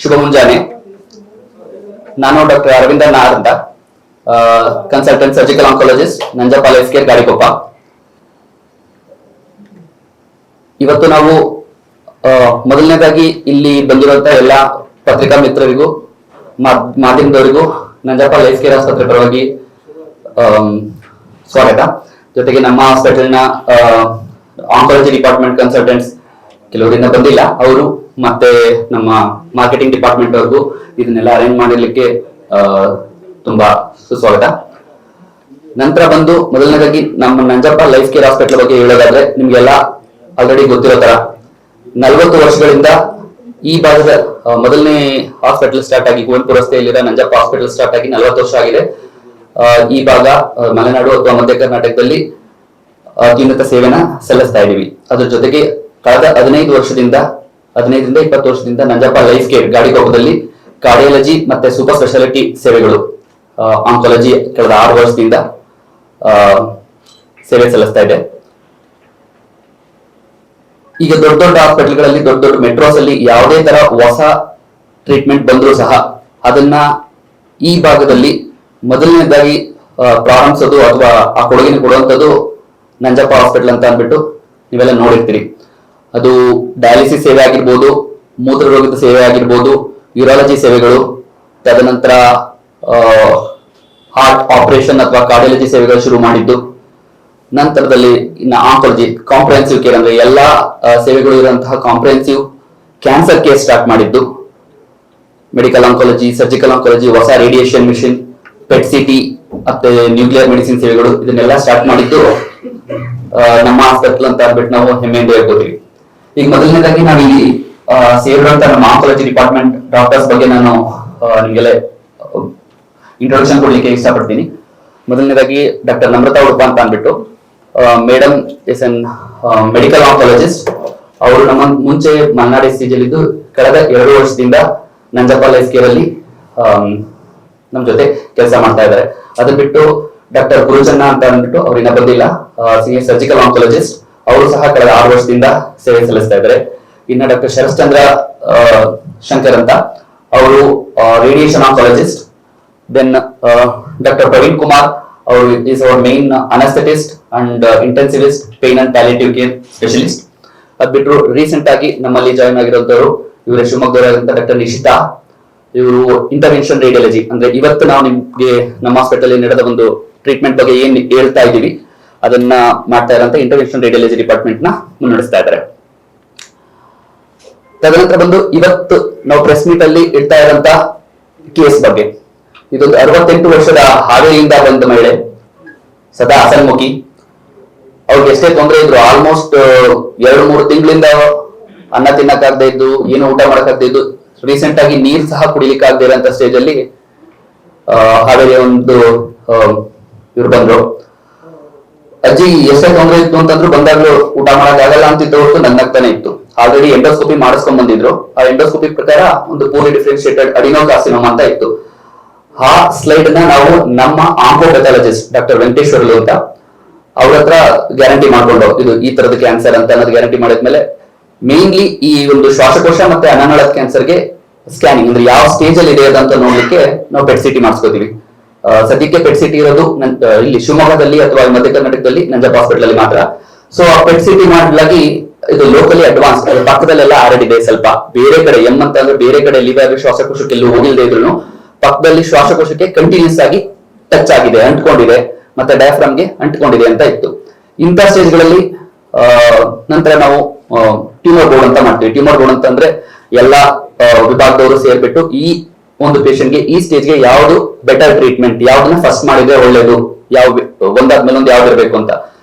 ಶುಭ ಮುಂಜಾನೆ. ನಾನು ಡಾಕ್ಟರ್ ಅರವಿಂದ ನಾರ್ ಅಂತ, consultant surgical oncologist, Nanjappa life care Gadikoppa. ಇವತ್ತು ನಾವು ಮೊದಲನೇದಾಗಿ ಇಲ್ಲಿ ಬಂದಿರುವಂತಹ ಎಲ್ಲ ಪತ್ರಿಕಾ ಮಿತ್ರರಿಗೂ ಮಾಧ್ಯಮದವರಿಗೂ ನಂಜಪ್ಪ ಲೈಫ್ ಕೇರ್ ಆಸ್ಪತ್ರೆ ಪರವಾಗಿ ಸ್ವಾಗತ. ಜೊತೆಗೆ ನಮ್ಮ ಹಾಸ್ಪಿಟಲ್ನ ಆಂಕಾಲಜಿ ಡಿಪಾರ್ಟ್ಮೆಂಟ್ ಕನ್ಸಲ್ಟೆಂಟ್ಸ್ ಕೆಲವರಿಂದ ಬಂದಿಲ್ಲ, ಅವರು ಮತ್ತೆ ನಮ್ಮ ಮಾರ್ಕೆಟಿಂಗ್ ಡಿಪಾರ್ಟ್ಮೆಂಟ್ ಅವ್ರಿಗೂ ಇದನ್ನೆಲ್ಲ ಅರೇಂಜ್ ಮಾಡಿರ್ಲಿಕ್ಕೆ ತುಂಬಾ ಸುಸ್ವಾಗತ. ನಂತರ ಬಂದು ಮೊದಲನೇದಾಗಿ ನಮ್ಮ ನಂಜಪ್ಪ ಲೈಫ್ ಕೇರ್ ಹಾಸ್ಪಿಟಲ್ ಬಗ್ಗೆ ಹೇಳೋದಾದ್ರೆ, ನಿಮ್ಗೆಲ್ಲ ಆಲ್ರೆಡಿ ಗೊತ್ತಿರೋ ತರ 40 ವರ್ಷಗಳಿಂದ ಈ ಭಾಗದ ಮೊದಲನೇ ಹಾಸ್ಪಿಟಲ್ ಸ್ಟಾರ್ಟ್ ಆಗಿ ಕುವೆಂಪು ರಸ್ತೆಯಲ್ಲಿರೋ ನಂಜಪ್ಪ ಹಾಸ್ಪಿಟಲ್ ಸ್ಟಾರ್ಟ್ ಆಗಿ 40 ವರ್ಷ ಆಗಿದೆ. ಈ ಭಾಗ ಮಲೆನಾಡು ಅಥವಾ ಮಧ್ಯ ಕರ್ನಾಟಕದಲ್ಲಿ ಅತ್ಯುನ್ನತ ಸೇವೆನ ಸಲ್ಲಿಸ್ತಾ ಇದೀವಿ. ಅದ್ರ ಜೊತೆಗೆ ಕಳೆದ 15ರಿಂದ 20 ವರ್ಷದಿಂದ ನಂಜಪ್ಪ ಲೈಫ್ ಕೇರ್ ಗಾಡಿಕೊಪ್ಪದಲ್ಲಿ ಕಾರ್ಡಿಯಾಲಜಿ ಮತ್ತೆ ಸೂಪರ್ ಸ್ಪೆಷಾಲಿಟಿ ಸೇವೆಗಳು, ಆಂಕಾಲಜಿ ಕಳೆದ 6 ವರ್ಷದಿಂದ ಸೇವೆ ಸಲ್ಲಿಸ್ತಾ ಇದೆ. ಈಗ ದೊಡ್ಡ ದೊಡ್ಡ ಹಾಸ್ಪಿಟಲ್ಗಳಲ್ಲಿ, ದೊಡ್ಡ ದೊಡ್ಡ ಮೆಟ್ರೋಸ್ ಅಲ್ಲಿ ಯಾವುದೇ ತರ ಹೊಸ ಟ್ರೀಟ್ಮೆಂಟ್ ಬಂದರೂ ಸಹ ಅದನ್ನ ಈ ಭಾಗದಲ್ಲಿ ಮೊದಲನೇದಾಗಿ ಪ್ರಾರಂಭಿಸೋದು ಅಥವಾ ಆ ಕೊಡುಗೆನ ಕೊಡುವಂಥದ್ದು ನಂಜಪ್ಪ ಹಾಸ್ಪಿಟಲ್ ಅಂತ ಅಂದ್ಬಿಟ್ಟು ನೀವೆಲ್ಲ ನೋಡಿರ್ತೀರಿ. ಅದು ಡಯಾಲಿಸಿಸ್ ಸೇವೆ ಆಗಿರ್ಬೋದು, ಮೂತ್ರರೋಗದ ಸೇವೆ ಆಗಿರ್ಬೋದು, ಯೂರಾಲಜಿ ಸೇವೆಗಳು, ತದನಂತರ ಹಾರ್ಟ್ ಆಪರೇಷನ್ ಅಥವಾ ಕಾರ್ಡಿಯಾಲಜಿ ಸೇವೆಗಳು ಶುರು ಮಾಡಿದ್ದು. ನಂತರದಲ್ಲಿ ಇನ್ನು ಆಂಕಾಲಜಿ ಕಾಂಪ್ರಿಹೆನ್ಸಿವ್ ಕೇರ್ ಅಂದ್ರೆ ಎಲ್ಲಾ ಸೇವೆಗಳು ಇರುವಂತಹ ಕಾಂಪ್ರಿಹೆನ್ಸಿವ್ ಕ್ಯಾನ್ಸರ್ ಕೇರ್ ಸ್ಟಾರ್ಟ್ ಮಾಡಿದ್ದು. ಮೆಡಿಕಲ್ ಆಂಕಾಲಜಿ, ಸರ್ಜಿಕಲ್ ಆಂಕಾಲಜಿ, ಹೊಸ ರೇಡಿಯೇಷನ್ ಮಿಷನ್, ಪೆಟ್ ಸಿಟಿ ಮತ್ತೆ ನ್ಯೂಕ್ಲಿಯರ್ ಮೆಡಿಸಿನ್ ಸೇವೆಗಳು, ಇದನ್ನೆಲ್ಲ ಸ್ಟಾರ್ಟ್ ಮಾಡಿದ್ದು ನಮ್ಮ ಹಾಸ್ಪಿಟಲ್ ಅಂತ ಅಂದ್ಬಿಟ್ಟು ನಾವು ಹೆಮ್ಮೆಯಿಂದ ಹೇಳ್ಕೋತೀವಿ. ಈಗ ಮೊದಲನೇದಾಗಿ ನಾವು ಇಲ್ಲಿ ಸೇರಿರುವಂತ ನಮ್ಮ ಆಂಕಾಲಜಿ ಡಿಪಾರ್ಟ್ಮೆಂಟ್ ಡಾಕ್ಟರ್ಸ್ ಬಗ್ಗೆ ನಾನು ನಿಮ್ಗೆಲ್ಲ ಇಂಟ್ರೊಡಕ್ಷನ್ ಕೊಡ್ಲಿಕ್ಕೆ ಇಷ್ಟಪಡ್ತೀನಿ. ಮೊದಲನೇದಾಗಿ ಡಾಕ್ಟರ್ ನಮ್ರತಾ ಉಡುಪ ಅಂತ ಅಂದ್ಬಿಟ್ಟು madam is an medical oncologist. ಅವರು ನಮ್ಮ ಮುಂಚೆ ಮಲ್ನಾಡ್ SCG ಇದ್ದು ಕಳೆದ 2 ವರ್ಷದಿಂದ ನಂಜಪ್ಪ ಲೈಫ್ ಕೇರ್ ಅಲ್ಲಿ ನಮ್ ಜೊತೆ ಕೆಲಸ ಮಾಡ್ತಾ ಇದ್ದಾರೆ. ಅದನ್ನ ಬಿಟ್ಟು ಡಾಕ್ಟರ್ ಗುರುಚನ್ನ ಅಂತ ಅಂದ್ಬಿಟ್ಟು ಅವ್ರಿನ್ನ ಬಂದಿಲ್ಲ, ಸೀನಿಯರ್ ಸರ್ಜಿಕಲ್ ಆಂಕಾಲಜಿಸ್ಟ್. ಅವರು ಸಹ ಕಳೆದ 6 ವರ್ಷದಿಂದ ಸೇವೆ ಸಲ್ಲಿಸ್ತಾ ಇದ್ದಾರೆ. ಇನ್ನು ಡಾಕ್ಟರ್ ಶರಶ್ಚಂದ್ರ ಶಂಕರ್ ಅಂತ, ಅವರು radiation oncologist. Then doctor Praveen Kumar, ಅವರು is our main anaesthetist and intensivist, pain and palliative care specialist. ಅದ್ ಬಿಟ್ಟರು ರೀಸೆಂಟ್ ಆಗಿ ನಮ್ಮಲ್ಲಿ ಜಾಯಿನ್ ಆಗಿರೋದವರು ಇವರ ಶಿವಮೊಗ್ಗದವರಾದಂತ ಡಾಕ್ಟರ್ ನಿಶಿತಾ. ಇವರು ಇಂಟರ್ವೆನ್ಷನ್ ರೇಡಿಯಾಲಜಿ ಅಂದ್ರೆ ಇವತ್ತು ನಾವು ನಿಮ್ಗೆ ನಮ್ಮ ಹಾಸ್ಪಿಟಲ್ ನಡೆದ ಒಂದು ಟ್ರೀಟ್ಮೆಂಟ್ ಬಗ್ಗೆ ಏನ್ ಹೇಳ್ತಾ ಇದೀವಿ ಅದನ್ನ ಮಾಡ್ತಾ ಇರೋಂತ ಇಂಟರ್ವೆನ್ಷನ್ ರೇಡಿಯಾಲಜಿ ಡಿಪಾರ್ಟ್ಮೆಂಟ್ ನ ಮುನ್ನಡೆಸ್ತಾ ಇದ್ದಾರೆ. ತದನಂತರ ಬಂದು ಇವತ್ತು ನಾವು ಪ್ರೆಸ್ ಮೀಟ್ ಅಲ್ಲಿ ಇಡ್ತಾ ಇರೋಂತ ಕೇಸ್ ಬಗ್ಗೆ, ಇದೊಂದು 68 ವರ್ಷದ ಹಾವೇರಿಯಿಂದ ಬಂದ ಮಹಿಳೆ, ಸದಾ ಹಸನ್ಮುಖಿ. ಅವ್ರಿಗೆ ಎಷ್ಟೇ ತೊಂದರೆ ಇದ್ರು, ಆಲ್ಮೋಸ್ಟ್ 2-3 ತಿಂಗಳಿಂದ ಅನ್ನ ತಿನ್ನಕ್ಕಾಗದೆ ಇದ್ದು, ಏನು ಊಟ ಮಾಡಕ್ಕಾಗದೆ ಇದ್ದು, ರೀಸೆಂಟ್ ಆಗಿ ನೀರ್ ಸಹ ಕುಡಿಲಿಕ್ಕೆ ಆಗದೆ ಇರೋಂತ ಸ್ಟೇಜ್ ಅಲ್ಲಿ ಹಾವೇರಿಯ ಒಂದು ಇವ್ರು ಬಂದ್ರು. ಅಜ್ಜಿ ಎಷ್ಟೇ ತೊಂದರೆ ಇತ್ತು ಅಂತಂದ್ರು ಬಂದಾಗ್ಲೂ ಊಟ ಮಾಡಕ್ ಆಗಲ್ಲ ಅಂತಿದ್ದ ಹೊರತು ನನ್ನಗ್ತಾನೆ ಇತ್ತು. ಆಲ್ರೆಡಿ ಎಂಡೋಸ್ಕೋಪಿ ಮಾಡಿಸ್ಕೊಂಡ್ ಬಂದಿದ್ರು. ಆ ಎಂಡೋಸ್ಕೋಪಿ ಪ್ರಕಾರ ಒಂದು ಪೂರ್ಲಿ ಡಿಫ್ರೆನ್ಶಿಯೇಟೆಡ್ ಅಡಿನೋಕಾರ್ಸಿನೋಮಾ ಅಂತ ಇತ್ತು. ಆ ಸ್ಲೈಡ್ ನ ನಾವು ನಮ್ಮ ಆಂಕೋಪೆಥಾಲಜಿಸ್ಟ್ ಡಾಕ್ಟರ್ ವೆಂಕಟೇಶ್ವರ್ಲು ಅಂತ ಅವ್ರ ಹತ್ರ ಗ್ಯಾರಂಟಿ ಮಾಡ್ಕೊಂಡು, ಇದು ಈ ತರದ ಕ್ಯಾನ್ಸರ್ ಅಂತ ಅನ್ನೋದು ಗ್ಯಾರಂಟಿ ಮಾಡಿದ್ಮೇಲೆ ಮೇನ್ಲಿ ಈ ಒಂದು ಶ್ವಾಸಕೋಶ ಮತ್ತೆ ಅನ್ನನಾಳದ ಕ್ಯಾನ್ಸರ್ಗೆ ಸ್ಕ್ಯಾನಿಂಗ್ ಅಂದ್ರೆ ಯಾವ ಸ್ಟೇಜ್ ಅಲ್ಲಿ ಇದೆ ಅಂತ ನೋಡ್ಲಿಕ್ಕೆ ನಾವು ಪೆಟ್ ಸಿಟಿ ಮಾಡಿಸ್ಕೋತೀವಿ. ಸದ್ಯಕ್ಕೆ ಪೆಟ್ ಸಿಟಿ ಇರೋದು ಇಲ್ಲಿ ಶಿವಮೊಗ್ಗದಲ್ಲಿ ಅಥವಾ ಮಧ್ಯ ಕರ್ನಾಟಕದಲ್ಲಿ ನಂಜಪ್ಪ ಹಾಸ್ಪಿಟಲ್ ಅಲ್ಲಿ ಮಾತ್ರ. ಸೊ ಆ ಪೆಟ್ ಸಿಟಿ ಮಾಡಲಾಗಿ ಇದು ಲೋಕಲಿ ಅಡ್ವಾನ್ಸ್, ಪಕ್ಕದಲ್ಲೆಲ್ಲ ಆಲ್ರೆಡಿ ಸ್ವಲ್ಪ ಬೇರೆ ಕಡೆ ಅಂತ ಅಂದ್ರೆ ಬೇರೆ ಕಡೆ ಲಿವರ್ ಶ್ವಾಸಕೋಶಕ್ಕೆ ಎಲ್ಲೂ ಹೋಗಿಲ್ಲದೆ ಇದ್ರು ಪಕ್ಕದಲ್ಲಿ ಶ್ವಾಸಕೋಶಕ್ಕೆ ಕಂಟಿನ್ಯೂಸ್ ಆಗಿ ಟಚ್ ಆಗಿದೆ, ಅಂಟ್ಕೊಂಡಿದೆ, ಮತ್ತೆ ಡಯಾಫ್ರಾಮ್ಗೆ ಅಂಟ್ಕೊಂಡಿದೆ ಅಂತ ಇತ್ತು. ಇಂಥ ಸ್ಟೇಜ್ಗಳಲ್ಲಿ ನಂತರ ನಾವು ಟ್ಯೂಮರ್ ಬೋರ್ಡ್ ಅಂತ ಮಾಡ್ತೀವಿ. ಟ್ಯೂಮರ್ ಬೋರ್ಡ್ ಅಂತ ಅಂದ್ರೆ ಎಲ್ಲಾ ವಿಭಾಗದವರು ಸೇರ್ಬಿಟ್ಟು ಈ ಒಂದು ಪೇಷಂಟ್ಗೆ ಈ ಸ್ಟೇಜ್ಗೆ ಯಾವ್ದು ಬೆಟರ್ ಟ್ರೀಟ್ಮೆಂಟ್, ಯಾವ್ದನ್ನ ಫಸ್ಟ್ ಮಾಡಿದ್ರೆ ಒಳ್ಳೇದು, ಯಾವ ಒಂದಾದ್ಮೇಲೆ ಒಂದು ಯಾವ್ದು ಇರಬೇಕು ಅಂತ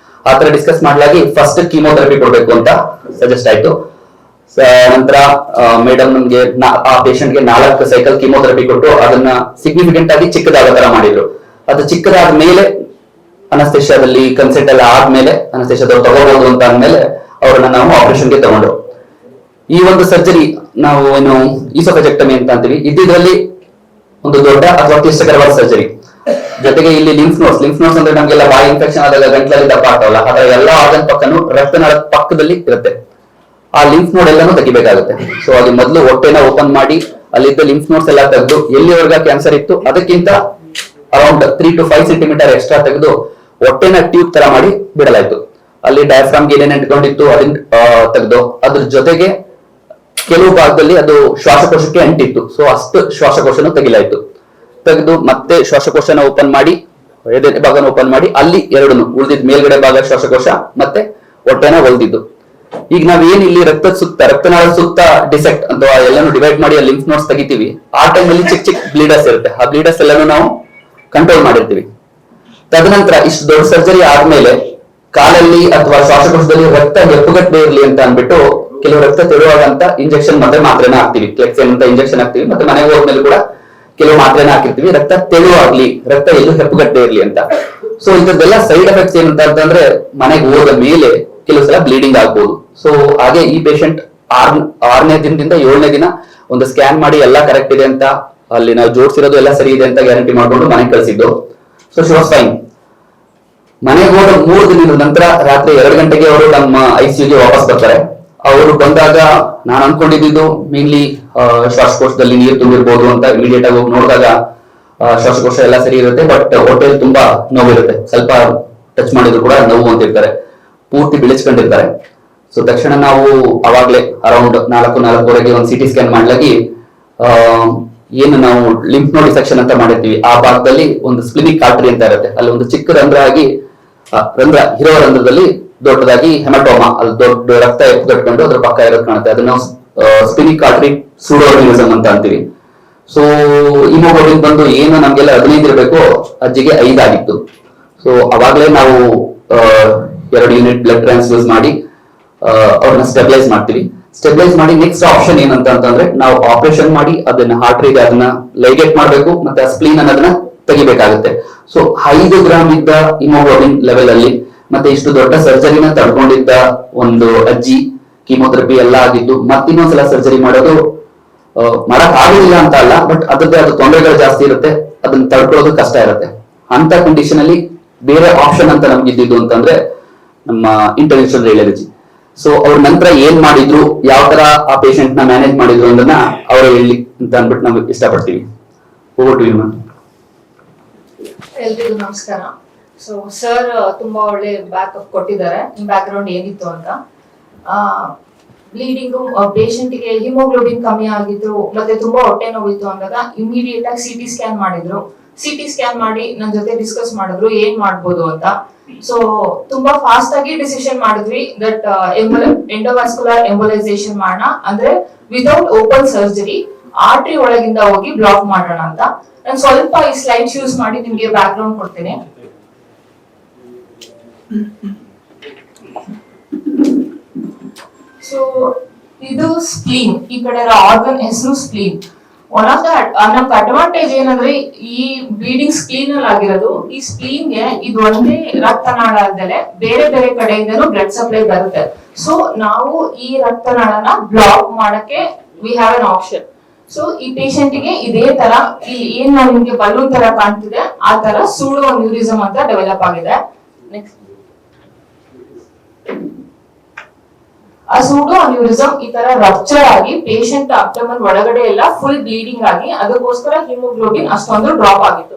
ಆತರ ಡಿಸ್ಕಸ್ ಮಾಡ್ಲಾಗಿ ಫಸ್ಟ್ ಕೀಮೋಥೆರಪಿ ಕೊಡ್ಬೇಕು ಅಂತ ಸಜೆಸ್ಟ್ ಆಯ್ತು. ನಂತರ ಮೇಡಮ್ ನಮ್ಗೆ ಆ ಪೇಷಂಟ್ಗೆ 4 ಸೈಕಲ್ ಕೀಮೋಥೆರಪಿ ಕೊಟ್ಟು ಅದನ್ನ ಸಿಗ್ನಿಫಿಕೆಂಟ್ ಆಗಿ ಚಿಕ್ಕದಾದ ತರ ಮಾಡಿದ್ರು. ಅದು ಚಿಕ್ಕದಾದ ಮೇಲೆ ಅನಸ್ತೇಷಿಯಾದಲ್ಲಿ ಕನ್ಸೆಂಟ್ ಎಲ್ಲ ಆದ್ಮೇಲೆ ಅನಸ್ತೇಷಿಯಾದವ್ರು ತಗೋಬಹುದು ಅಂತ ಅಂದ್ಮೇಲೆ ಅವ್ರನ್ನ ನಾವು ಆಪರೇಷನ್ಗೆ ತಗೊಂಡು ಈ ಒಂದು ಸರ್ಜರಿ ನಾವು ಏನು ಈಸೋಫೆಜೆಕ್ಟಮಿ ಅಂತ ಅಂತೀವಿ. ಇದ್ರಲ್ಲಿ ಒಂದು ದೊಡ್ಡ ಅಥವಾ ಕ್ಲಿಷ್ಟಕರವಾದ ಸರ್ಜರಿ. ಜೊತೆಗೆ ಇಲ್ಲಿ ಲಿಂಫ್ ನೋಡ್ಸ್ ಅಂದ್ರೆ ನಮ್ಗೆಲ್ಲ ಬಾಯಿ ಇನ್ಫೆಕ್ಷನ್ ಆದಾಗ ಗಂಟ್ಲಲ್ಲಿ ದಪ್ಪ ಆಗ್ತಾವಲ್ಲ, ಅದರ ಎಲ್ಲಾ ಆರ್ಗನ್ ಪಕ್ಕನು ರಕ್ತನಾಳದ ಪಕ್ಕದಲ್ಲಿ ಇರುತ್ತೆ. ಆ ಲಿಂಫ್ ನೋಡ್ ಎಲ್ಲಾನು ತೆಗಿಬೇಕಾಗುತ್ತೆ. ಸೊ ಅದು ಮೊದಲು ಹೊಟ್ಟೆನ ಓಪನ್ ಮಾಡಿ ಅಲ್ಲಿದ್ದ ಲಿಂಫ್ ನೋಟ್ಸ್ ಎಲ್ಲ ತೆಗೆದು ಎಲ್ಲಿವರೆಗ ಕ್ಯಾನ್ಸರ್ ಇತ್ತು ಅದಕ್ಕಿಂತ ಅರೌಂಡ್ 3 to 5 ಸೆಂಟಿಮೀಟರ್ ಎಕ್ಸ್ಟ್ರಾ ತೆಗೆದು ಹೊಟ್ಟೆನ ಟ್ಯೂಬ್ ತರ ಮಾಡಿ ಬಿಡಲಾಯ್ತು. ಅಲ್ಲಿ ಡಯಾಫ್ರಾಮ್ಗೆ ಏನೇನು ಇಟ್ಕೊಂಡಿತ್ತು ಅದನ್ನ ತೆಗೆದು ಅದ್ರ ಜೊತೆಗೆ ಕೆಲವು ಭಾಗದಲ್ಲಿ ಅದು ಶ್ವಾಸಕೋಶಕ್ಕೆ ಅಂಟಿತ್ತು. ಸೊ ಅಷ್ಟು ಶ್ವಾಸಕೋಶನ ತೆಗಿಲಾಯ್ತು. ತೆಗೆದು ಮತ್ತೆ ಶ್ವಾಸಕೋಶನ ಓಪನ್ ಮಾಡಿ ಎದೆ ಭಾಗನ ಓಪನ್ ಮಾಡಿ ಅಲ್ಲಿ ಎರಡನ್ನು ಉಳಿದಿದ್ ಮೇಲ್ಗಡೆ ಭಾಗ ಶ್ವಾಸಕೋಶ ಮತ್ತೆ ಹೊಟ್ಟೆನ ಹೊಲ್ದಿದ್ದು. ಈಗ ನಾವೇನ್ ಇಲ್ಲಿ ರಕ್ತನಾಳದ ಸುತ್ತ ಡಿಸೆಕ್ಟ್ ಅಥವಾ ಎಲ್ಲಾನು ಡಿವೈಡ್ ಮಾಡಿ ಲಿಂಫ್ ನೋಟ್ಸ್ ತೆಗಿತೀವಿ. ಆ ಟೈಮಲ್ಲಿ ಚಿಕ್ಕ ಚಿಕ್ಕ ಬ್ಲೀಡರ್ಸ್ ಇರುತ್ತೆ. ಆ ಬ್ಲೀಡರ್ಸ್ ಎಲ್ಲಾನು ನಾವು ಕಂಟ್ರೋಲ್ ಮಾಡಿರ್ತೀವಿ. ತದನಂತರ ಇಷ್ಟು ದೊಡ್ಡ ಸರ್ಜರಿ ಆದ್ಮೇಲೆ ಕಾಲಲ್ಲಿ ಅಥವಾ ಶ್ವಾಸಕೋಶದಲ್ಲಿ ರಕ್ತ ಹೆಪ್ಪುಗಟ್ಟದೆ ಇರ್ಲಿ ಅಂತ ಅನ್ಬಿಟ್ಟು ಕೆಲವು ರಕ್ತ ತೆಳುವಾಗಂತ ಇಂಜೆಕ್ಷನ್ ಮತ್ತೆ ಮಾತ್ರೆನ ಹಾಕ್ತಿವಿ. ಕ್ಲೆಕ್ಸೆನ್ ಅಂತ ಇಂಜೆಕ್ಷನ್ ಹಾಕ್ತಿವಿ. ಮತ್ತೆ ಮನೆಗೆ ಹೋದ್ಮೇಲೆ ಕೂಡ ಕೆಲವು ಮಾತ್ರೆನ ಹಾಕಿರ್ತೀವಿ, ರಕ್ತ ತೆಳುವಾಗ್ಲಿ, ರಕ್ತ ಎಲ್ಲೂ ಹೆಪ್ಪುಗಟ್ಟದೆ ಇರ್ಲಿ ಅಂತ. ಸೊ ಇದೆಲ್ಲ ಸೈಡ್ ಎಫೆಕ್ಟ್ಸ್ ಏನಂತ ಅಂತಂದ್ರೆ ಮನೆಗೆ ಹೋದ ಮೇಲೆ ಕೆಲವು ಸಲ ಬ್ಲೀಡಿಂಗ್ ಆಗ್ಬಹುದು. ಸೊ ಹಾಗೆ ಈ ಪೇಷಂಟ್ 6ನೇ ದಿನದಿಂದ 7ನೇ ದಿನ ಒಂದು ಸ್ಕ್ಯಾನ್ ಮಾಡಿ ಎಲ್ಲ ಕರೆಕ್ಟ್ ಇದೆ ಅಂತ, ಅಲ್ಲಿ ನಾವು ಜೋಡಿಸಿರೋದು ಎಲ್ಲ ಸರಿ ಇದೆ ಅಂತ ಗ್ಯಾರಂಟಿ ಮಾಡ್ಕೊಂಡು ಮನೆಗೆ ಕಳಿಸಿದ್ದು. So she was fine. ಮನೆಗೆ ಹೋದ 3 ದಿನದ ನಂತರ ರಾತ್ರಿ 2 ಗಂಟೆಗೆ ಅವರು ನಮ್ಮ ICUಗೆ ವಾಪಸ್ ಬರ್ತಾರೆ. ಅವರು ಬಂದಾಗ ನಾನು ಅನ್ಕೊಂಡಿದ್ದು ಮೇನ್ಲಿ ಶ್ವಾಸಕೋಶದಲ್ಲಿ ನೀರು ತುಂಬಿರ್ಬೋದು ಅಂತ. ಇಮಿಡಿಯೇಟ್ ಆಗಿ ಹೋಗಿ ನೋಡಿದಾಗ ಶ್ವಾಸಕೋಶ ಎಲ್ಲ ಸರಿ ಇರುತ್ತೆ, ಬಟ್ ಹೊಟ್ಟೆಯಲ್ಲಿ ತುಂಬಾ ನೋವಿರುತ್ತೆ. ಸ್ವಲ್ಪ ಟಚ್ ಮಾಡಿದ್ರು ಕೂಡ ನೋವು ಅಂತಿರ್ತಾರೆ, ಪೂರ್ತಿ ಬಿಳಿಸ್ಕೊಂಡಿರ್ತಾರೆ. ಸೊ ತಕ್ಷಣ ನಾವು ಅವಾಗ್ಲೇ ಅರೌಂಡ್ 4:04 ಒಂದು CT ಸ್ಕ್ಯಾನ್ ಮಾಡ್ಲಾಗಿ ಏನು ನಾವು ಲಿಂಫ್ ನೋಡ್ ಡಿಸೆಕ್ಷನ್ ಅಂತ ಮಾಡಿರ್ತೀವಿ ಆ ಭಾಗದಲ್ಲಿ ಒಂದು ಸ್ಪ್ಲಿನಿಕ್ ಆರ್ಟರಿ ಅಂತ ಇರುತ್ತೆ. ಅಲ್ಲಿ ಒಂದು ಚಿಕ್ಕ ರಂಧ್ರ ಆಗಿ ಇರೋ ರಂಧ್ರದಲ್ಲಿ ದೊಡ್ಡದಾಗಿ ಹೆಮಟೋಮಾ, ಅಲ್ಲಿ ದೊಡ್ಡ ರಕ್ತ ಎಪ್ಪುಗಟ್ಕೊಂಡು ಅದ್ರ ಪಕ್ಕ ಇರೋದು ಕಾಣುತ್ತೆ. ಅದನ್ನ ಸ್ಪಿನಿಕ್ ಆರ್ಟರಿ ಸೂಡೋನಿಸಮ್ ಅಂತ ಅಂತೀವಿ. ಸೊ ಹಿಮೋಗ್ಲೋಬಿನ್ ಬಂದು ಏನು ನಮ್ಗೆಲ್ಲ 15 ಇರಬೇಕು, ಅಜ್ಜಿಗೆ 5 ಆಗಿತ್ತು. ಸೊ ಅವಾಗ್ಲೇ ನಾವು 2 ಯೂನಿಟ್ ಬ್ಲಡ್ ಟ್ರಾನ್ಸ್ಫ್ಯೂಸ್ ಮಾಡಿ ಅವ್ರನ್ನ ಸ್ಟೆಬಿಲೈಸ್ ಮಾಡ್ತೀವಿ. ಸ್ಟೆಬಿಲೈಸ್ ಮಾಡಿ ನೆಕ್ಸ್ಟ್ ಆಪ್ಷನ್ ಏನಂತ ಅಂತಂದ್ರೆ ನಾವು ಆಪರೇಷನ್ ಮಾಡಿ ಅದನ್ನ ಆರ್ಟರಿಗೆ ಅದನ್ನ ಲೈಗೇಟ್ ಮಾಡ್ಬೇಕು, ಮತ್ತೆ ಸ್ಪ್ಲೀನ್ ಅನ್ನೋದನ್ನ ತೆಗಿಬೇಕಾಗುತ್ತೆ. ಸೊ 5 ಗ್ರಾಮ್ ಇದ್ದ ಹಿಮೋಗ್ಲೋಬಿನ್ ಲೆವೆಲ್ ಅಲ್ಲಿ ಮತ್ತೆ ಇಷ್ಟು ದೊಡ್ಡ ಸರ್ಜರಿನ ತಡ್ಕೊಂಡಿದ್ದ ಒಂದು ಅಜ್ಜಿ, ಕೀಮೋಥೆರಪಿ ಎಲ್ಲ ಆಗಿದ್ದು ಮತ್ತಿನ್ನೊಂದ್ಸಲ ಸರ್ಜರಿ ಮಾಡೋದು ಮಾಡಕ್ ಆಗುದಿಲ್ಲ ಅಂತ ಅಲ್ಲ, ಬಟ್ ಅದ್ರದ್ದೇ ಅದು ತೊಂದರೆಗಳು ಜಾಸ್ತಿ ಇರುತ್ತೆ, ಅದನ್ನ ತಡ್ಕೊಳ್ಳೋದು ಕಷ್ಟ ಇರುತ್ತೆ. ಅಂತ ಕಂಡೀಷನ್ ಅಲ್ಲಿ ಬೇರೆ ಆಪ್ಷನ್ ಅಂತ ನಮ್ಗೆ ಇದ್ದಿದ್ದು ಅಂತಂದ್ರೆ ನಮ್ಮ ಇಂಟರ್ನ್ಯಾಷನಲ್ ರೇಡಿಯಾಲಜಿ. ಸೊ ಅವ್ರ ನಂತರ ಏನ್ ಮಾಡಿದ್ರು, ಯಾವ ತರ ಆ ಪೇಷಂಟ್ ನ ಮ್ಯಾನೇಜ್ ಮಾಡಿದ್ರು ಅನ್ನೋದನ್ನ ಅವರೇ ಹೇಳಿ ಅಂತ ಅನ್ಬಿಟ್ಟು ನಾವು ಇಷ್ಟಪಡ್ತೀವಿ. Over to you ma'am. ಎಲ್ರಿಗೂ ನಮಸ್ಕಾರ. ಸೊ ಸರ್ ತುಂಬಾ ಒಳ್ಳೆ ಬ್ಯಾಕಪ್ ಕೊಟ್ಟಿದ್ದಾರೆ, ಬ್ಯಾಕ್ ಗ್ರೌಂಡ್ ಏನಿತ್ತು ಅಂತ. ಬ್ಲೀಡಿಂಗು ಪೇಷಂಟ್ಗೆ ಹಿಮೋಗ್ಲೋಬಿನ್ ಕಮ್ಮಿ ಆಗಿತ್ತು ಮತ್ತೆ ತುಂಬಾ ಹೊಟ್ಟೆ ನೋವಿತ್ತು ಅಂದಾಗ ಇಮಿಡಿಯೇಟ್ ಆಗಿ CT ಸ್ಕ್ಯಾನ್ ಮಾಡಿದ್ರು. CT ಸ್ಕ್ಯಾನ್ ಮಾಡಿ ನನ್ನ ಜೊತೆ ಡಿಸ್ಕಸ್ ಮಾಡಿದ್ರು ಏನ್ ಮಾಡ್ಬೋದು ಅಂತ. ಸೊ ತುಂಬಾ ಫಾಸ್ಟ್ ಆಗಿ ಡಿಸಿಷನ್ ಮಾಡಿದ್ವಿ ದಟ್ ಎಂಡೋವಾಸ್ಕುಲರ್ ಎಂಬೋಲೈಸೇಷನ್ ಮಾಡೋಣ, ಅಂದ್ರೆ ವಿತೌಟ್ ಓಪನ್ ಸರ್ಜರಿ ಆರ್ಟರಿ ಒಳಗಿಂದ ಹೋಗಿ ಬ್ಲಾಕ್ ಮಾಡೋಣ ಅಂತ. ನಾನು ಸ್ವಲ್ಪ ಈ ಸ್ಲೈಡ್ಸ್ ಯೂಸ್ ಮಾಡಿ ನಿಮ್ಗೆ ಬ್ಯಾಕ್ ಗ್ರೌಂಡ್ ಕೊಡ್ತೀನಿ. ಸೊ ಇದು ಸ್ಪ್ಲೀನ್, ಈ ಕಡೆ ಆರ್ಗನ್ ಹೆಸರು ಸ್ಪ್ಲೀನ್. ಒನ್ ಆಫ್ ದ ನಮ್ಗೆ ಅಡ್ವಾಂಟೇಜ್ ಏನಂದ್ರೆ ಈ ಬ್ಲೀಡಿಂಗ್ ಸ್ಪ್ಲೀನ್ ಅಲ್ಲಿ ಆಗಿರೋದು, ಈ ಸ್ಪ್ಲೀನ್ ಗೆ ಇದು ಒಂದೇ ರಕ್ತನಾಳ ಅಲ್ಲದೆ ಬೇರೆ ಬೇರೆ ಕಡೆಯಿಂದನೂ ಬ್ಲಡ್ ಸಪ್ಲೈ ಬರುತ್ತೆ. ಸೊ ನಾವು ಈ ರಕ್ತನಾಳನ ಬ್ಲಾಕ್ ಮಾಡಕ್ಕೆ we have an option. So ಈ ಪೇಷಂಟ್ ಗೆ ಇದೇ ತರ ಏನ್ ನಾವು ನಿಮ್ಗೆ ಬಲೂನ್ ತರ ಕಾಣ್ತಿದೆ ಆ ತರ ಸೂಡೋ ಅನ್ಯೂರಿಸಮ್ ಅಂತ ಡೆವಲಪ್ ಆಗಿದೆ. ನೆಕ್ಸ್ಟ್, ಆ ಸೂಡೋ ಅನ್ಯೂರಿಸಮ್ ಈ ತರ ರಪ್ಚರ್ ಆಗಿ ಪೇಷಂಟ್ ಅಬ್ಡಮನ್ ಒಳಗಡೆ ಎಲ್ಲ ಫುಲ್ ಬ್ಲೀಡಿಂಗ್ ಆಗಿ ಅದಕ್ಕೋಸ್ಕರ ಹಿಮೋಗ್ಲೋಬಿನ್ ಅಷ್ಟೊಂದು ಡ್ರಾಪ್ ಆಗಿತ್ತು.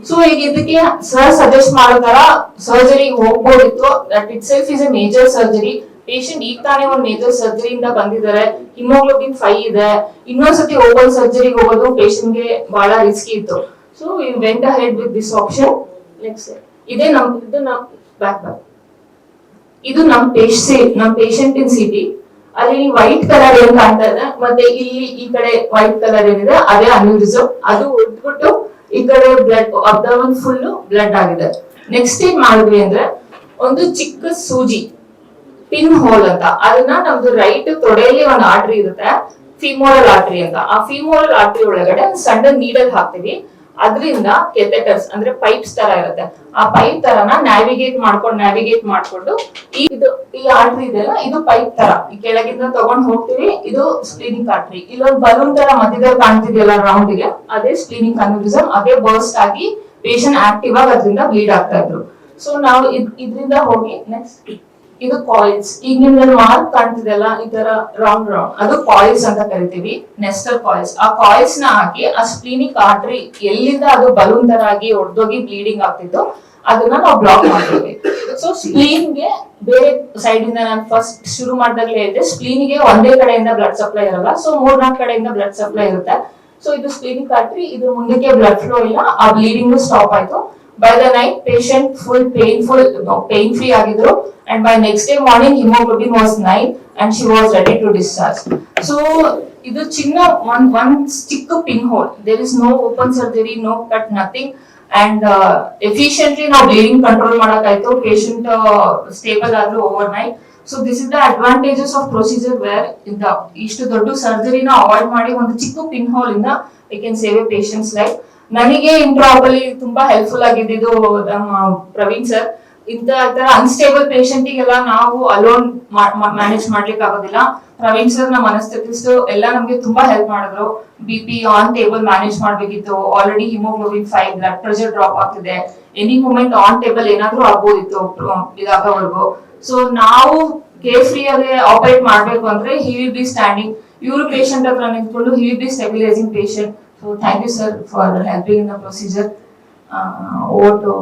ಸೊ ಈಗ ಇದಕ್ಕೆ ಸರ್ ಸಜೆಸ್ಟ್ ಮಾಡೋ ತರ ಸರ್ಜರಿ ಹೋಗ್ಬೋದಿತ್ತು. That itself is a major surgery. Patient ಈಗ ತಾನೇ ಒಂದು ಮೇಜರ್ ಸರ್ಜರಿಯಿಂದ ಬಂದಿದ್ದಾರೆ, ಹಿಮೋಗ್ಲೋಬಿನ್ 5 ಇದೆ, ಇನ್ನೊಂದ್ಸತಿ ಓಪನ್ ಸರ್ಜರಿಗೆ ಹೋಗೋದು ಪೇಷಂಟ್ ಗೆ ಬಹಳ ರಿಸ್ಕಿ ಇತ್ತು. So we went ahead with this option. Next, ಇದು ನಮ್ ಬ್ಯಾಕ್ ಇದು ನಮ್ ಪೇಷಂಟ್ ಇನ್ CT. ಅಲ್ಲಿ ವೈಟ್ ಕಲರ್ ಏನ್ ಕಾಣ್ತಾ ಇದೆ ಮತ್ತೆ ಇಲ್ಲಿ ಈ ಕಡೆ ವೈಟ್ ಕಲರ್ ಏನಿದೆ ಅದೇ ಅನ್ಯೂರಿಸಮ್. ಅದು ಉದ್ಬಿಟ್ಟು ಈ ಕಡೆ ಬ್ಲಡ್ ಅಬ್ಡಮನ್ ಫುಲ್ ಬ್ಲಡ್ ಆಗಿದೆ. ನೆಕ್ಸ್ಟ್ ಏನ್ ಮಾಡಿದ್ವಿ ಅಂದ್ರೆ ಒಂದು ಚಿಕ್ಕ ಸೂಜಿ ಪಿನ್ ಹೋಲ್ ಅಂತ, ಅದನ್ನ ನಮ್ದು ರೈಟ್ ತೊಡೆಯಲ್ಲಿ ಒಂದು ಆರ್ಟರಿ ಇರುತ್ತೆ, ಫಿಮೋರಲ್ ಆರ್ಟರಿ ಅಂತ. ಆ ಫಿಮೋರಲ್ ಆರ್ಟರಿ ಒಳಗಡೆ ಒಂದು ಸಣ್ಣ ನೀಡಲ್ ಹಾಕ್ತಿವಿ. ಅದರಿಂದ ಕೆಥೆಟರ್ಸ್ ಅಂದ್ರೆ ಪೈಪ್ಸ್ ತರ ಇರುತ್ತೆ, ಆ ಪೈಪ್ ತರನ ನ್ಯಾವಿಗೇಟ್ ಮಾಡ್ಕೊಂಡು ಈ ಆರ್ಟರಿ ಇದೆಲ್ಲ ಇದು ಪೈಪ್ ತರ ಈ ಕೆಳಗಿಂದ ತಗೊಂಡ್ ಹೋಗ್ತೀವಿ. ಇದು ಸ್ಪ್ಲೀನಿಕ್ ಆರ್ಟರಿ. ಇಲ್ಲೊಂದು ಬಲೂನ್ ತರ ಮಧ್ಯದಲ್ಲಿ ಕಾಣ್ತಿದೆಯಲ್ಲ ರೌಂಡ್ ಗೆ, ಅದೇ ಸ್ಪ್ಲೀನಿಕ್ ಅನ್ಯೂರಿಸಮ್. ಅದೇ ಬರ್ಸ್ಟ್ ಆಗಿ ಪೇಷಂಟ್ ಆಕ್ಟಿವ್ ಆಗಿ ಅದರಿಂದ ಬ್ಲೀಡ್ ಆಗ್ತಾ ಇದ್ರು. ಸೊ ನಾವು ಇದರಿಂದ ಹೋಗಿ ನೆಕ್ಸ್ಟ್ ಇದು ಕಾಯಿಲ್ಸ್. ಈಗ ನಿಮ್ಗೆ ಮಾರ್ಕ್ ಕಾಣ್ತಿದೆಲ್ಲ ಈ ತರ ರೌಂಡ್ ಅದು ಕಾಯಿಲ್ಸ್ ಅಂತ ಕರಿತೀವಿ, ನೆಸ್ಟರ್ ಕಾಯಿಲ್ಸ್. ಆ ಕಾಯಿಲ್ಸ್ ನ ಹಾಕಿ ಆ ಸ್ಪ್ಲೀನಿಕ್ ಆರ್ಟರಿ ಎಲ್ಲಿಂದ ಅದು ಬಲೂನ್ ತರ ಆಗಿ ಒಡ್ದೋಗಿ ಬ್ಲೀಡಿಂಗ್ ಆಗ್ತಿತ್ತು ಅದನ್ನ ನಾವು ಬ್ಲಾಕ್ ಮಾಡ್ತೀವಿ. ಸೊ ಸ್ಪ್ಲೀನ್ ಗೆ ಬೇರೆ ಸೈಡ್ ಇಂದ ನಾನು ಫಸ್ಟ್ ಶುರು ಮಾಡಿದಾಗಲೇ ಹೇಳಿದೆ, ಸ್ಪ್ಲೀನ್ ಗೆ ಒಂದೇ ಕಡೆಯಿಂದ ಬ್ಲಡ್ ಸಪ್ಲೈ ಇರಲ್ಲ, ಸೊ 3-4 ಕಡೆಯಿಂದ ಬ್ಲಡ್ ಸಪ್ಲೈ ಇರುತ್ತೆ. ಸೊ ಇದು ಸ್ಪ್ಲೀನಿಕ್ ಆರ್ಟರಿ, ಇದು ಮುಂದಕ್ಕೆ ಬ್ಲಡ್ ಫ್ಲೋ ಇಲ್ಲ, ಆ ಬ್ಲೀಡಿಂಗ್ ಸ್ಟಾಪ್ ಆಯ್ತು. By the night, patient pain free ಆಗಿದ್ರು, and by next day morning hemoglobin was 9 and she was ready to discharge. So ಇದು ಚಿನ್ನ one stick pinhole. There is no open surgery, no cut, nothing. And efficiently ನಾವು bleeding control ಮಾಡಕಾಯ್ತು. Patient stable ಆದ್ರು overnight. So this is the advantages of procedure where ಇಷ್ಟು ದೊಡ್ಡ ಸರ್ಜರಿನ avoid ಮಾಡಿ ಒಂದು ಚಿಕ್ಕ pinhole ಇಂದ we can save a patient's life. ನನಗೆ ಇಂಟ್ರಾಪಲಿ ತುಂಬಾ ಹೆಲ್ಪ್ಫುಲ್ ಆಗಿದ್ದು ನಮ್ಮ ಪ್ರವೀಣ್ ಸರ್. ಇಂತ ಅನ್ಸ್ಟೇಬಲ್ ಪೇಷಂಟ್ ಗೆಲ್ಲ ನಾವು ಅಲೋನ್ ಮ್ಯಾನೇಜ್ ಮಾಡ್ಲಿಕ್ಕೆ ಆಗೋದಿಲ್ಲ. ಪ್ರವೀಣ್ ಸರ್ ನಮ್ಮ ಅನಸ್ಥೆಟಿಸ್ಟ್ ಎಲ್ಲ ನಮ್ಗೆ ತುಂಬಾ ಹೆಲ್ಪ್ ಮಾಡಿದ್ರು. BP ಆನ್ ಟೇಬಲ್ ಮ್ಯಾನೇಜ್ ಮಾಡ್ಬೇಕಿತ್ತು, already haemoglobin 5, blood pressure drop ಆಗ್ತಿದೆ, ಎನಿ ಮೂಮೆಂಟ್ ಆನ್ ಟೇಬಲ್ ಏನಾದ್ರೂ ಆಗ್ಬೋದಿತ್ತು ಇದಾಗೋವರೆಗೂ. ಸೊ ನಾವು ಕೇರ್ ಫ್ರೀ ಆಗಿ ಆಪರೇಟ್ ಮಾಡ್ಬೇಕು ಅಂದ್ರೆ ಹಿ ವಿಲ್ ಬಿ ಸ್ಟ್ಯಾಂಡಿಂಗ್, ಇವರು ಪೇಷಂಟ್ ಹತ್ರ ನಿಂತ್ಕೊಂಡು he will be stabilising patient. So thank you sir for helping in the procedure. Over to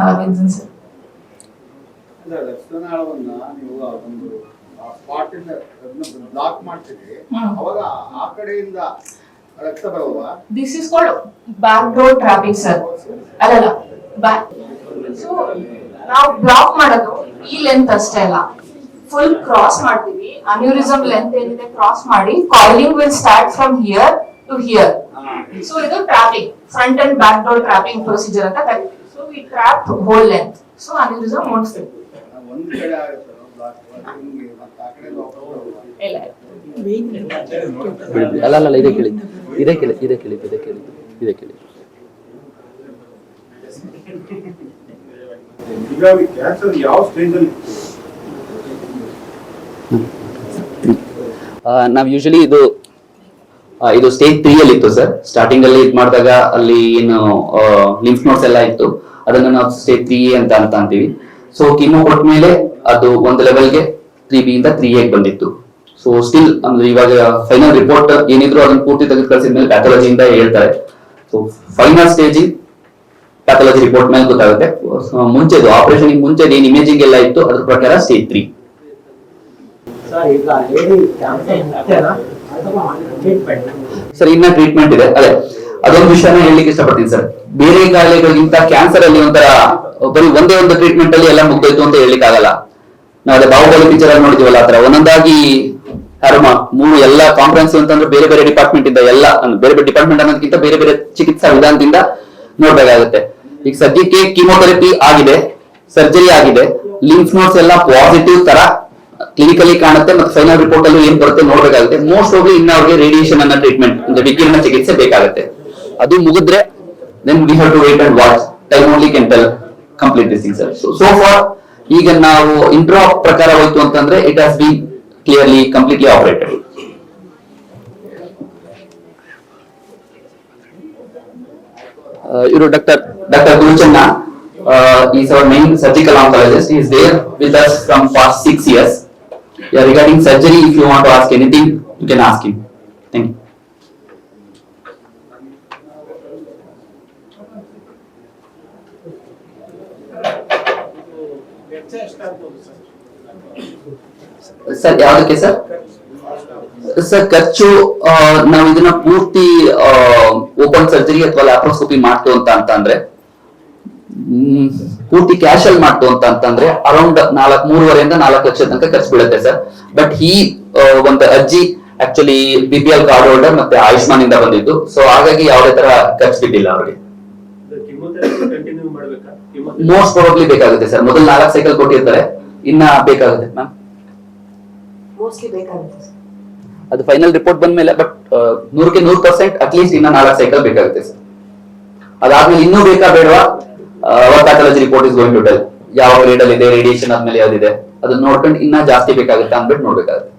Arvind sir. ಅಲ್ಲ ಲಕ್ಷಣಗಳನ್ನ ನೀವು ಒಂದು ಸ್ಪಾಟ್ ಇಂದ ಬ್ಲಾಕ್ ಮಾಡ್ತೀರಿ, ಅವಾಗ ಆ ಕಡೆಯಿಂದ ರಕ್ತ ಬರೋವಾ? This is called backdoor trapping sir. ಅಲ್ಲಲ್ಲ ಬ್ಯಾಕ್. ಸೊ ನಾವು ಬ್ಲಾಕ್ ಮಾಡೋದು ಈ ಲೆಂತ್ ಅಷ್ಟೇ ಅಲ್ಲ, ಫುಲ್ ಕ್ರಾಸ್ ಮಾಡ್ತೀವಿ. ಅನ್ಯೂರಿಸಮ್ ಲೆಂತ್ ಏನಿದೆ ಕ್ರಾಸ್ ಮಾಡಿ coiling will start from here to here. So ಇದು trapping, front and back door trapping procedure ಅಂತ ಕರಿತೀವಿ. So we trap whole length, so aneurysm won't fit. ಒಂದ್ ಕಡೆ ಆಗುತ್ತೆ ಬ್ಲಾಕ್, ಮತ್ತೆ ಆ ಕಡೆ ಇಲ್ಲ ಅಲ್ಲ ಇದೇ ಕೇಳಿ. ಹೀಗಾಗಿ ಕ್ಯಾನ್ಸರ್ ಯಾವ ಸ್ಟೇಜ್ ಅಲ್ಲಿ ನಾವು ಯೂಶಲಿ ಇದು ಸ್ಟೇಜ್ 3 ಅಲ್ಲಿ ಇತ್ತು ಸರ್. ಸ್ಟಾರ್ಟಿಂಗ್ ಅಲ್ಲಿ ಇದು ಮಾಡಿದಾಗ ಅಲ್ಲಿ ಏನು ಲಿಂಫ್ ನೋಡ್ಸ್ ಎಲ್ಲ ಇತ್ತು, ಅದನ್ನ ನಾವು ಸ್ಟೇಜ್ 3A ಅಂತ ಅಂತೀವಿ. ಸೊ ಕಿಮೋ ಕೊಟ್ಟ ಮೇಲೆ ಅದು ಒಂದು ಲೆವೆಲ್ಗೆ 3B ಇಂದ 3A ಬಂದಿತ್ತು. ಸೊ ಸ್ಟಿಲ್ ಅಂದ್ರೆ ಇವಾಗ ಫೈನಲ್ ರಿಪೋರ್ಟ್ ಏನಿದ್ರು ಅದನ್ನ ಪೂರ್ತಿ ತೆಗೆದು ಕಳಿಸಿದ ಮೇಲೆ ಪ್ಯಾಥಾಲಜಿಯಿಂದ ಹೇಳ್ತಾರೆ. So final stage pathology report ಮೇಲೆ ಗೊತ್ತಾಗುತ್ತೆ. ಮುಂಚೆದು ಆಪರೇಷನ್ ಮುಂಚೆ ಏನ್ ಇಮೇಜಿಂಗ್ ಎಲ್ಲ ಇತ್ತು ಅದ್ರ ಪ್ರಕಾರ ಸ್ಟೇಜ್ 3. ಸರ್ ಇನ್ನ ಟ್ರೀಟ್ಮೆಂಟ್ ಇದೆ. ಅದೇ ಅದೊಂದು ವಿಷಯನ ಹೇಳಲಿಕ್ಕೆ ಇಷ್ಟಪಡ್ತೀನಿ ಸರ್. ಬೇರೆ ಕಾಯಿಲೆಗಳಿಗಿಂತ ಕ್ಯಾನ್ಸರ್ ಅಲ್ಲಿ ಒಂಥರ ಬರೀ ಒಂದೇ ಒಂದು ಟ್ರೀಟ್ಮೆಂಟ್ ಅಲ್ಲಿ ಎಲ್ಲ ಮುಗ್ದೋಯ್ತು ಅಂತ ಹೇಳಲಿಕ್ಕೆ ಆಗಲ್ಲ. ನಾವು ಅದೇ ಬಾಹುಬಲಿ ಪಿಕ್ಚರ್ ಅಲ್ಲಿ ನೋಡಿದೀವಲ್ಲ, ಆತರ ಒಂದೊಂದಾಗಿ ಮೂರು ಎಲ್ಲ ಕಾಂಪ್ರಹೆನ್ಸಿವ್ ಅಂತಂದ್ರೆ ಬೇರೆ ಬೇರೆ ಡಿಪಾರ್ಟ್ಮೆಂಟ್ ಇಂದ ಎಲ್ಲ ಬೇರೆ ಬೇರೆ ಡಿಪಾರ್ಟ್ಮೆಂಟ್ ಅನ್ನೋದಕ್ಕಿಂತ ಬೇರೆ ಬೇರೆ ಚಿಕಿತ್ಸಾ ವಿಧಾನದಿಂದ ನೋಡ್ಬೇಕಾಗುತ್ತೆ. ಈಗ ಸದ್ಯಕ್ಕೆ ಕೀಮೋಥೆರಪಿ ಆಗಿದೆ, ಸರ್ಜರಿ ಆಗಿದೆ, ಲಿಂಫ್ ನೋಡ್ಸ್ ಎಲ್ಲ ಪಾಸಿಟಿವ್ ತರ ಕ್ಲಿನಿಕಲಿ ಕಾಣುತ್ತೆ, ಮತ್ತೆ ಫೈನಲ್ ರಿಪೋರ್ಟ್ ಅಲ್ಲೂ ಏನ್ ಬರುತ್ತೆ ನೋಡ್ಬೇಕಾಗುತ್ತೆ. ಮೋಸ್ಟ್ ಆಫ್ಲಿ ಇನ್ನು ಅವ್ರಿಗೆ ರೇಡಿಯೇಷನ್ ಅನ್ನ ಟ್ರೀಟ್ಮೆಂಟ್ ಅಂದ್ರೆ ವಿಕಿರಣ ಚಿಕಿತ್ಸೆ ಬೇಕಾಗುತ್ತೆ. ಅದು ಮುಗಿದ್ರೆ then we have to wait and watch. Time only can tell complete this thing sir. So far ಈಗ ನಾವು ಇಂಟ್ರಾ ಪ್ರಕಾರ ಹೋಯ್ತು ಅಂತಂದ್ರೆ it has been clearly completely operated. ಇವರು doctor Guruchanna is our main surgical oncologist. He is there with us from past 6 years. Yeah, regarding surgery, if you want to ask anything, you can ask him. Thank you. Sir ಯಾವುದಕ್ಕೆ sir? Sir ಖರ್ಚು ನಾವು ಇದನ್ನ ಪೂರ್ತಿ open surgery ಅಥವಾ laparoscopy ಮಾಡ್ತು ಅಂತ ಅಂದ್ರೆ ಪೂರ್ತಿ ಕ್ಯಾಶ್ ಅಲ್ಲಿ ಮಾಡ್ತು ಅಂತಂದ್ರೆ ಅರೌಂಡ್ 3.5 4 ಲಕ್ಷ ತನಕ ಖರ್ಚು ಬೀಳುತ್ತೆ ಸರ್. ಬಟ್ ಈ ಒಂದು ಅಜ್ಜಿ ಆಕ್ಚುಲಿ BPL ಕಾರ್ಡ್ ಹೋಲ್ಡರ್ ಮತ್ತೆ ಆಯುಷ್ಮಾನ್ ಇಂದ ಬಂದಿದ್ದು, ಸೊ ಹಾಗಾಗಿ ಯಾವುದೇ ತರ ಖರ್ಚು ಬಿದ್ದಿಲ್ಲ ಅವರಿಗೆ. ಮೋಸ್ಟ್ ಪ್ರಾಬಬ್ಲಿ ಬೇಕಾಗುತ್ತೆ ಸರ್. ಮೊದಲು 4 ಸೈಕಲ್ ಕೊಟ್ಟಿರ್ತಾರೆ, ಇನ್ನ ಬೇಕಾಗುತ್ತೆ ಮ್ಯಾಮ್, ಮೋಸ್ಟ್ಲಿ ಬೇಕಾಗುತ್ತೆ. ಅದು ಫೈನಲ್ ರಿಪೋರ್ಟ್ ಬಂದ್ಮೇಲೆ, ಬಟ್ 100% 100% ಅಟ್ಲೀಸ್ಟ್ ಇನ್ನ 4 ಸೈಕಲ್ ಬೇಕಾಗುತ್ತೆ ಸರ್. ಅದಾದ್ಮೇಲೆ ಇನ್ನೂ ಬೇಕಾ ಬೇಡವಾ pathology report is going to tell ಯಾವ ಗ್ರೇಡ್ ಅಲ್ಲಿ ಇದೆ, ರೇಡಿಯೇಷನ್ ಆದ್ಮೇಲೆ ಯಾವ್ದಿದೆ ಅದನ್ನ ನೋಡ್ಕೊಂಡು ಇನ್ನ ಜಾಸ್ತಿ ಬೇಕಾಗುತ್ತೆ ಅಂದ್ಬಿಟ್ಟು ನೋಡ್ಬೇಕಾಗುತ್ತೆ.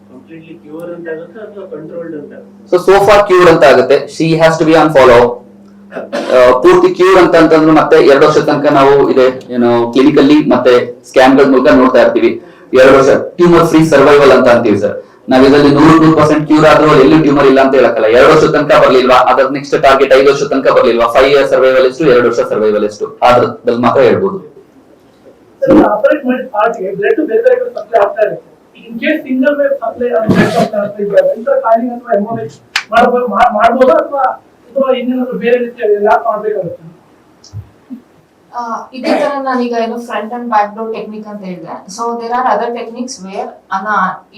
ಸೊ ಫಾರ್ ಕ್ಯೂರ್ ಅಂತ ಆಗುತ್ತೆ. She has to be on follow. ಪೂರ್ತಿ ಕ್ಯೂರ್ ಅಂತಂದ್ರೆ ಮತ್ತೆ 2 ವರ್ಷ ತನಕ ನಾವು ಇದೆ ಏನು ಕ್ಲಿನಿಕಲ್ಲಿ ಮತ್ತೆ ಸ್ಕ್ಯಾನ್ ಗಳ ಮೂಲಕ ನೋಡ್ತಾ ಇರ್ತೀವಿ. 2 ವರ್ಷ ಟ್ಯೂಮರ್ ಫ್ರೀ ಸರ್ವೈವಲ್ ಅಂತ ಅಂತೀವಿ ಸರ್. ನಾವ್ ಇದರಲ್ಲಿ 100% ಕ್ಯೂರ್ ಆದ್ರೂ ಎಲ್ಲಿ ಟ್ಯೂಮರ್ ಇಲ್ಲ ಅಂತ ಹೇಳಕ್ಕಲ್ಲ. 2 ವರ್ಷ ತನಕ ಬರ್ಲಿಲ್ವಾ, ಅದ್ರ ನೆಕ್ಸ್ಟ್ ಟಾರ್ಗೆಟ್ 5 ವರ್ಷ ತನಕ ಬರ್ಲಿಲ್ವಾ, 5 ಇಯರ್ ಸರ್ವೈವಲ್ ಎಷ್ಟು, 2 ವರ್ಷ ಸರ್ವೈವಲ್ ಎಷ್ಟು, ಅದ್ರಲ್ಲಿ ಮಾತ್ರ ಹೇಳ್ಬೋದು. ಆಪರೇಟ್ ಮಾಡಿದ ಪಾರ್ಟಿಗೆ ಬ್ಲಡ್ ಬೇರೆ ಬೇರೆ ಕಡೆ ಸಪ್ಲೈ ಆಗ್ತಾ ಇರುತ್ತೆ. In case single wave supply coiling ಅಥವಾ ಹೆಮೋರೇಜ್ ಮಾಡ್ಬೋದಾ ಅಥವಾ ಇನ್ನೇನಾದ್ರು ಬೇರೆ ರೀತಿಯ ಲ್ಯಾಬ್ ಮಾಡ್ಬೇಕಾಗುತ್ತೆ? ಇದೇ ತರ ನಾನೀಗ ಏನು front and back door technique ಅಂತ ಹೇಳಿದೆ. So there are other techniques where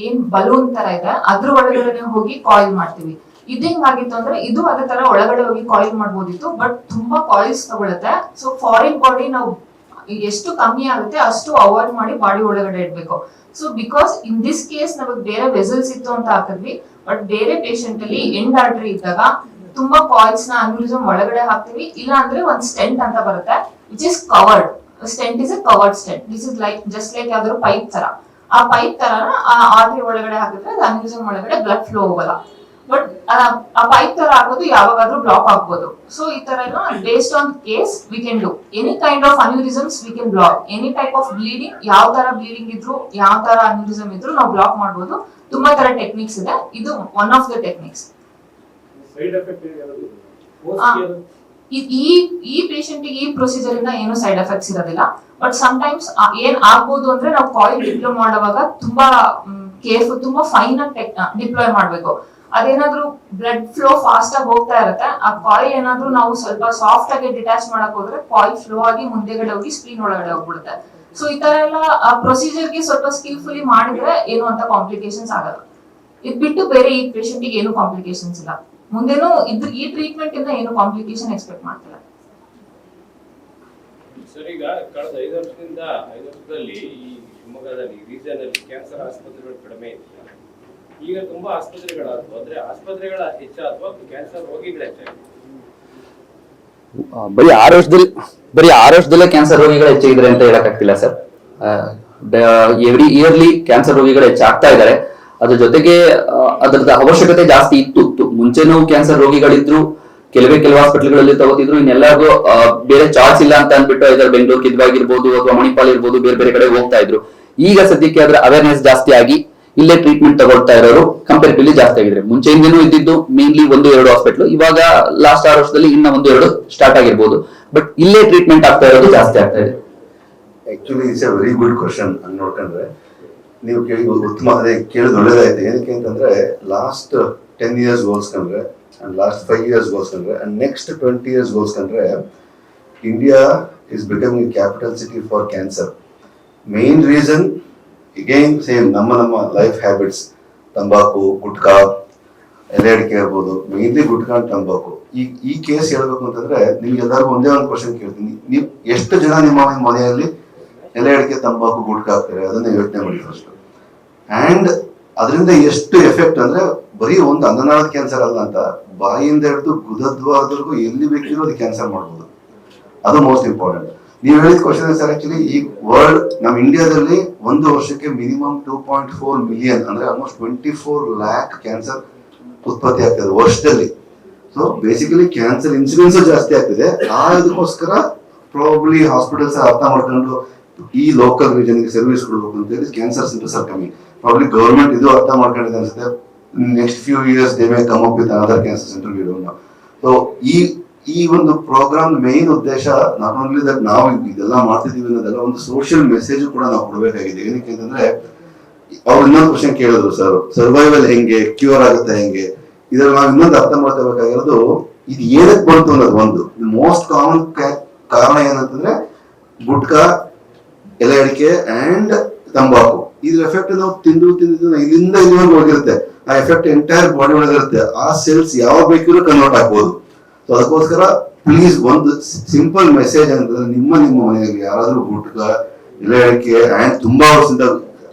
ಏನ್ ಬಲೂನ್ ತರ ಇದೆ ಅದ್ರ ಒಳಗಡೆ ಹೋಗಿ ಕಾಯಿಲ್ ಮಾಡ್ತೀವಿ. ಇದು ಹೆಂಗಾಗಿತ್ತು ಅಂದ್ರೆ ಇದು ಅದೇ ತರ ಒಳಗಡೆ ಹೋಗಿ ಕಾಯಿಲ್ ಮಾಡ್ಬೋದಿತ್ತು, ಬಟ್ ತುಂಬಾ ಕಾಯಿಲ್ಸ್ ತಗೊಳುತ್ತೆ. ಸೊ ಫಾರಿನ್ ಬಾಡಿ ನಾವು ಎಷ್ಟು ಕಮ್ಮಿ ಆಗುತ್ತೆ ಅಷ್ಟು ಅವಾಯ್ಡ್ ಮಾಡಿ ಬಾಡಿ ಒಳಗಡೆ ಇಡ್ಬೇಕು. So because in this case ನಮಗೆ ಬೇರೆ ವೆಸಲ್ಸ್ ಇತ್ತು ಅಂತ ಹಾಕಿದ್ವಿ, ಬಟ್ ಬೇರೆ ಪೇಷಂಟ್ ಅಲ್ಲಿ ಎಂಡ್ ಆರ್ಟರಿ ಇದ್ದಾಗ ತುಂಬಾ ಕಾಯಿಲ್ಸ್ ನ ಅನ್ಯೂರಿಸಮ್ ಒಳಗಡೆ ಹಾಕ್ತಿವಿ. ಇಲ್ಲ ಅಂದ್ರೆ ಒಂದ್ ಸ್ಟೆಂಟ್ ಅಂತ ಬರುತ್ತೆ which is covered. Stent is A covered stent. This is like just like ಯಾವ್ದಾದ್ರು ಪೈಪ್ ತರ. ಆ ಪೈಪ್ ತರ ಆ ಆರ್ಟರಿ ಒಳಗಡೆ ಹಾಕಿದ್ರೆ ಅದು ಅನ್ಯೂರಿಸಮ್ ಒಳಗಡೆ ಬ್ಲಡ್ ಫ್ಲೋ ಹೋಗಲ್ಲ. ಬಟ್ ಆ ಪೈಪ್ ತರ ಆಗೋದು ಯಾವಾಗಾದ್ರೂ ಬ್ಲಾಕ್ ಆಗ್ಬೋದು. ಸೊ ಈ ತರ ಎಲ್ಲ based on case we can do any kind of aneurysms we can block. Any type of bleeding, ಯಾವ ತರ ಬ್ಲೀಡಿಂಗ್ ಇದ್ರು, ಯಾವ ತರ ಅನ್ಯೂರಿಸಮ್ ಇದ್ರು ನಾವು ಬ್ಲಾಕ್ ಮಾಡ್ಬೋದು. ತುಂಬಾ ತರ ಟೆಕ್ನಿಕ್ಸ್ ಇದೆ, ಇದು one of the techniques. Side effect ಈ ಪೇಷಂಟ್ ಈ ಪ್ರೊಸೀಜರ್ ಇಂದ ಏನು ಸೈಡ್ ಎಫೆಕ್ಟ್ಸ್ ಇರೋದಿಲ್ಲ. ಬಟ್ ಸಮ್ ಟೈಮ್ಸ್ ಏನ್ ಆಗ್ಬೋದು ಅಂದ್ರೆ ನಾವು ಕಾಯಿಲ್ ಡಿಪ್ಲೋಯ್ ಮಾಡುವಾಗ ತುಂಬಾ ಕೇರ್ಫುಲ್, ತುಂಬಾ ಫೈನ್ ಆಗಿ ಡಿಪ್ಲೋಯ್ ಮಾಡ್ಬೇಕು. ಅದೇನಾದ್ರೂ ಬ್ಲಡ್ ಫ್ಲೋ ಫಾಸ್ಟ್ ಆಗಿ ಹೋಗ್ತಾ ಇರುತ್ತೆ, ಆ ಕಾಯಿಲ್ ಏನಾದ್ರೂ ನಾವು ಸ್ವಲ್ಪ ಸಾಫ್ಟ್ ಆಗಿ ಡಿಟ್ಯಾಚ್ ಮಾಡಕ್ ಹೋದ್ರೆ ಕಾಯಿಲ್ ಫ್ಲೋ ಆಗಿ ಮುಂದೆಗಡೆ ಹೋಗಿ ಸ್ಕ್ರೀನ್ ಒಳಗಡೆ ಹೋಗ್ಬಿಡುತ್ತೆ. ಸೊ ಈ ತರ ಎಲ್ಲ ಪ್ರೊಸೀಜರ್ ಗೆ ಸ್ವಲ್ಪ ಸ್ಕಿಲ್ಫುಲಿ ಮಾಡಿದ್ರೆ ಏನು ಅಂತ ಕಾಂಪ್ಲಿಕೇಶನ್ಸ್ ಆಗಲ್ಲ. ಇದ್ ಬಿಟ್ಟು ಬೇರೆ ಈ ಪೇಷಂಟ್ ಗೆ ಏನು ಕಾಂಪ್ಲಿಕೇಶನ್ಸ್ ಇಲ್ಲ. ಮುಂದೇನು ಈ ಟ್ರೀಟ್ಮೆಂಟ್ ಇಂದ ಏನು ಕಾಂಪ್ಲಿಕೇಶನ್ ಎಕ್ಸ್ಪೆಕ್ಟ್ ಮಾಡ್ತಿಲ್ಲ. ಸರ್, ಈಗ ಕಳೆದ 5 ವರ್ಷದಲ್ಲಿ ಈ ಶಿವಮೊಗ್ಗದಲ್ಲಿ ರೀಜನ್ ಅಲ್ಲಿ ಕ್ಯಾನ್ಸರ್ ಆಸ್ಪತ್ರೆಗಳು ಕಡಿಮೆ ಇತ್ತು. ಈಗ ತುಂಬಾ ಆಸ್ಪತ್ರೆಗಳಾದವು. ಅಂದ್ರೆ ಆಸ್ಪತ್ರೆಗಳ ಹೆಚ್ಚಾದ್ವಾ ಕ್ಯಾನ್ಸರ್ ರೋಗಿಗಳು ಹೆಚ್ಚಾಗಿದೆ? ಬರೀ 6 ವರ್ಷದಲ್ಲೇ ಕ್ಯಾನ್ಸರ್ ರೋಗಿಗಳು ಹೆಚ್ಚಾಗಿದ್ರೆ ಅಂತ ಹೇಳಕ್ಕಾಗ್ತಿಲ್ಲ ಸರ್. ಎವ್ರಿ ಇಯರ್ಲಿ ಕ್ಯಾನ್ಸರ್ ರೋಗಿಗಳು ಹೆಚ್ಚಾಗ್ತಾ ಇದ್ದಾರೆ. ಅದ್ರ ಜೊತೆಗೆ ಅದ್ರದ ಅವಶ್ಯಕತೆ ಜಾಸ್ತಿ ಇತ್ತು. ಮುಂಚೆನೂ ಕ್ಯಾನ್ಸರ್ ರೋಗಿಗಳಿದ್ರು, ಕೆಲವು ಹಾಸ್ಪಿಟಲ್ಗಳಲ್ಲಿ ತಗೋತಿದ್ರು. ಇನ್ನೆಲ್ಲರಿಗೂ ಬೇರೆ ಚಾರ್ಜ್ ಇಲ್ಲ ಅಂತ ಅಂದ್ಬಿಟ್ಟು ಇದರ ಬೆಂಗಳೂರು ಕಿದ್ವಾಗಿರ್ಬೋದು ಅಥವಾ ಮಣಿಪಾಲ್ ಇರ್ಬೋದು, ಬೇರೆ ಬೇರೆ ಕಡೆ ಹೋಗ್ತಾ ಇದ್ರು. ಈಗ ಸದ್ಯಕ್ಕೆ ಅದರ ಅವೇರ್ನೆಸ್ ಜಾಸ್ತಿ ಆಗಿ ಇಲ್ಲೇ ಟ್ರೀಟ್ಮೆಂಟ್ ತಗೊಳ್ತಾ ಇರೋರು ಕಂಪೇರಿಟಿವ್ಲಿ ಜಾಸ್ತಿ ಆಗಿದ್ರೆ. ಮುಂಚೆಯಿಂದನೂ ಇದ್ದಿದ್ದು ಮೇನ್ಲಿ 1-2 ಹಾಸ್ಪಿಟಲ್, ಇವಾಗ ಲಾಸ್ಟ್ 6 ವರ್ಷದಲ್ಲಿ ಇನ್ನ 1-2 ಸ್ಟಾರ್ಟ್ ಆಗಿರ್ಬೋದು. ಬಟ್ ಇಲ್ಲೇ ಟ್ರೀಟ್ಮೆಂಟ್ ಆಗ್ತಾ ಇರೋದು ಜಾಸ್ತಿ ಆಗ್ತಾ ಇದೆ. Actually it's a very good question. ಹಂಗ್ ನೋಡ್ಕೊಂಡ್ರೆ ನೀವು ಉತ್ತಮ ಅದೇ ಕೇಳಿದ್ ಒಳ್ಳೇದಾಯ್ತು. ಏನಕ್ಕೆ ಅಂತಂದ್ರೆ ಲಾಸ್ಟ್ 10 years ಹೋಲ್ಸ್ಕೊಂಡ್ರೆ ಅಂಡ್ ಲಾಸ್ಟ್ 5 years ಹೋಲ್ಸ್ಕೊಂಡ್ರೆ ಅಂಡ್ ನೆಕ್ಸ್ಟ್ 20 years ಹೋಲ್ಸ್ಕೊಂಡ್ರೆ India is becoming capital city for cancer. Main reason again same ನಮ್ಮ ಲೈಫ್ ಹ್ಯಾಬಿಟ್ಸ್, ತಂಬಾಕು, ಗುಟ್ಕಾ, ಎಲೆ ಅಡಿಕೆ ಇರ್ಬೋದು. ಮೇನ್ಲಿ ಗುಟ್ಕಾ ಅಂಡ್ ತಂಬಾಕು. ಈ ಕೇಸ್ ಹೇಳ್ಬೇಕು ಅಂತಂದ್ರೆ ನಿಮ್ಗೆ ಎಲ್ಲರಿಗೂ ಒಂದೇ ಒಂದು ಕ್ವಶನ್ ಕೇಳ್ತೀನಿ. ನೀವು ಎಷ್ಟು ಜನ ನಿಮ್ಮ ಮನೆಯಲ್ಲಿ ಎಲೆ ಅಡಿಕೆ, ತಂಬಾಕು, ಗುಟ್ಕಾ ಹಾಕ್ತಾರೆ? ಅದನ್ನ ಯೋಚನೆ ಮಾಡಿ ಫಸ್ಟ್. ಅಂಡ್ ಅದರಿಂದ ಎಷ್ಟು ಎಫೆಕ್ಟ್ ಅಂದ್ರೆ ಬರೀ ಒಂದು ಅನ್ನನಾಳದ ಕ್ಯಾನ್ಸರ್ ಅಲ್ಲ ಅಂತ, ಬಾಯಿಯಿಂದ ಹಿಡಿದು ಗುದದ್ವಾರದವರೆಗೂ ಎಲ್ಲಿ ಬೇಕಿರೋ ಅದು ಕ್ಯಾನ್ಸರ್ ಮಾಡ್ಬೋದು. ಅದು ಮೋಸ್ಟ್ ಇಂಪಾರ್ಟೆಂಟ್. ನೀವು ಹೇಳಿದ ಕ್ವಶನ್ ಸರ್, ಆಕ್ಚುಲಿ ಈ ವರ್ಲ್ಡ್ ನಮ್ಮ ಇಂಡಿಯಾದಲ್ಲಿ ಒಂದು ವರ್ಷಕ್ಕೆ ಮಿನಿಮಮ್ 2.4 million ಅಂದ್ರೆ ಆಲ್ಮೋಸ್ಟ್ 24 lakh ಕ್ಯಾನ್ಸರ್ ಉತ್ಪತ್ತಿ ಆಗ್ತದೆ ವರ್ಷದಲ್ಲಿ. ಸೊ ಬೇಸಿಕಲಿ ಕ್ಯಾನ್ಸರ್ ಇನ್ಸಿಡೆನ್ಸ್ ಜಾಸ್ತಿ ಆಗ್ತಿದೆ. ಅದಕ್ಕೋಸ್ಕರ ಪ್ರಾಬಬ್ಲಿ ಹಾಸ್ಪಿಟಲ್ಸ್ ಅರ್ಥ ಮಾಡ್ಕೊಂಡು ಈ ಲೋಕಲ್ ರೀಜನ್ಗೆ ಸರ್ವಿಸ್ ಕೊಡ್ಬೇಕು ಅಂತ ಹೇಳಿ cancer centres are coming. Probably government ಇದು ಅರ್ಥ ಮಾಡ್ಕೊಂಡಿದೆ ಅನ್ಸುತ್ತೆ. Next few years they may come up with another cancer centre we don't know. So ಈ ಒಂದು ಪ್ರೋಗ್ರಾಮ್ ಮೇನ್ ಉದ್ದೇಶ ನಾಟ್ ಓನ್ಲಿ ದಟ್ ನಾವು ಇದೆಲ್ಲ ಮಾಡ್ತಿದೀವಿ ಅನ್ನೋದೆಲ್ಲ, ಒಂದು ಸೋಷಿಯಲ್ ಮೆಸೇಜ್ ಕೂಡ ನಾವು ಕೊಡಬೇಕಾಗಿದೆ. ಏನಕ್ಕೆ ಅಂತಂದ್ರೆ ಅವ್ರು ಇನ್ನೊಂದು ಕ್ವಶನ್ ಕೇಳಿದ್ರು ಸರ್, ಸರ್ವೈವಲ್ ಹೆಂಗೆ, ಕ್ಯೂರ್ ಆಗುತ್ತೆ ಹೆಂಗೆ? ಇದ್ರಲ್ಲಿ ನಾವು ಇನ್ನೊಂದು ಅರ್ಥ ಮಾಡ್ಕೋಬೇಕಾಗಿರೋದು ಇದು ಏನಕ್ಕೆ ಬಂತು ಅನ್ನೋದು. ಒಂದು ಮೋಸ್ಟ್ ಕಾಮನ್ ಕಾರಣ ಏನಂತಂದ್ರೆ ಗುಟ್ಕಾ, ಎಲೆ ಅಡಿಕೆ ಅಂಡ್ ತಂಬಾಕು. ಇದ್ರ ಎಫೆಕ್ಟ್ ನಾವು ತಿಂದು ಇಲ್ಲಿಂದ ಇಲ್ಲಿವರೆಗೂ ಹೋಗಿರುತ್ತೆ. ಆ ಎಫೆಕ್ಟ್ ಎಂಟೈರ್ ಬಾಡಿ ಒಳಗಿರುತ್ತೆ. ಆ ಸೆಲ್ಸ್ ಯಾವ ಬೇಕಿರೋ ಕನ್ವರ್ಟ್ ಆಗ್ಬೋದು. ಸೊ ಅದಕ್ಕೋಸ್ಕರ ಪ್ಲೀಸ್ ಒಂದು ಸಿಂಪಲ್ ಮೆಸೇಜ್ ಅಂತಂದ್ರೆ ನಿಮ್ಮ ಮನೆಯಲ್ಲಿ ಯಾರಾದ್ರೂ ಗುಟ್ಕಾ, ಎಲೆ ಅಡಿಕೆ ಅಂಡ್ ತುಂಬಾ ವರ್ಷದಿಂದ